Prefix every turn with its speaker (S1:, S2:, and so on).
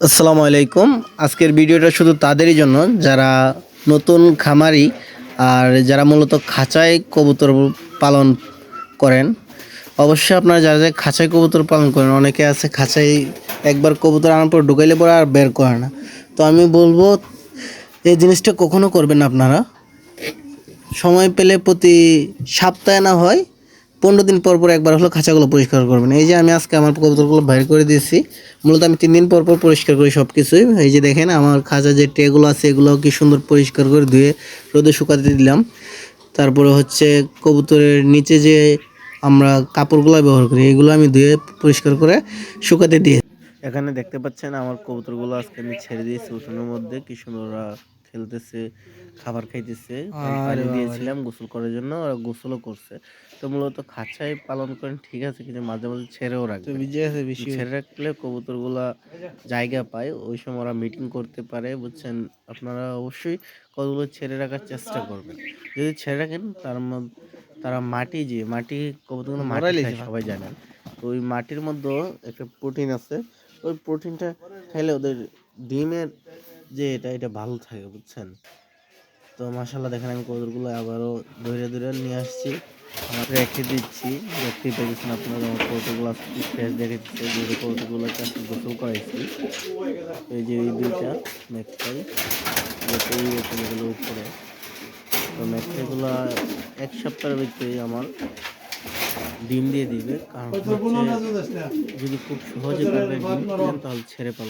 S1: আসসালামু আলাইকুম। আজকের ভিডিওটা শুধু তাদেরই জন্য যারা নতুন খামারি আর যারা মূলত খাঁচায় কবুতর পালন করেন। অবশ্যই আপনারা যারা যারা খাঁচায় কবুতর পালন করেন, অনেকে আছে খাঁচায় একবার কবুতর আনার পর ঢুকাইলে পরে আর বের করে না। তো আমি বলবো এই জিনিসটা কখনো করবেন না আপনারা। সময় পেলে প্রতি সপ্তাহে না হয় 15 দিন পর পর একবার হলো খাঁচাগুলো পরিষ্কার করবেন। এই যে আমি আজকে আমার কবুতরগুলো বাইর করে দিয়েছি। মূলত আমি 3 দিন পর পর পরিষ্কার করি সব কিছুই। এই যে দেখেন আমার খাঁচা যে ট্রেগুলো আছে এগুলোও কি সুন্দর পরিষ্কার করে ধুয়ে রোদে শুকাতে দিলাম। তারপরে হচ্ছে কবুতরের নিচে যে আমরা কাপড়গুলো ব্যবহার করি এগুলো আমি ধুয়ে পরিষ্কার করে শুকাতে দিয়ে, এখানে দেখতে পাচ্ছেন আমার কবুতরগুলো আজকে আমি ছেড়ে দিয়েছি উঠোনের মধ্যে। কি সুন্দর ওরা খেলতেছে, খাবার খাইতেছে। আমি পানি দিয়েছিলাম গোসল করার জন্য, ওরা গোসলও করছে। তো মূলত খাঁচায় পালন করেন ঠিক আছে, কিন্তু মাঝে মাঝে ছেড়েও রাখবেন। ছেড়ে রাখলে কবুতরগুলা জায়গা পায়, ওই সময় ওরা মিটিং করতে পারে, বুঝছেন। আপনারা অবশ্যই কতগুলো ছেড়ে রাখার চেষ্টা করবেন। যদি ছেড়ে রাখেন তারা মাটি কবুতরগুলো মাটি খায় সবাই জানেন। তো ওই মাটির মধ্যেও একটা প্রোটিন আছে, ওই প্রোটিনটা খাইলে ওদের ডিমের যে এটা ভালো থাকে, বুঝছেন। তো মাশাআল্লাহ দেখেন আমি কবুতরগুলো আবারও ধরে ধরে নিয়ে আসছি, আমার রেখে দিচ্ছি। দেখতেই পেয়েছেন আপনারা আমার কবুতরগুলো আজকে ফ্রেশ দেখেছে, যেহেতু কবুতরগুলোকে আজকে গোসল করাইছি। এই যে এই দুইটা ম্যাকটাই এগুলো উপরে। তো ম্যাকটাইগুলো 1 সপ্তাহের ভিতরেই আমার ডিম দিয়ে দিবে। কারণ হচ্ছে যদি খুব সহজে ডিম দেন তাহলে ছেড়ে পাবে।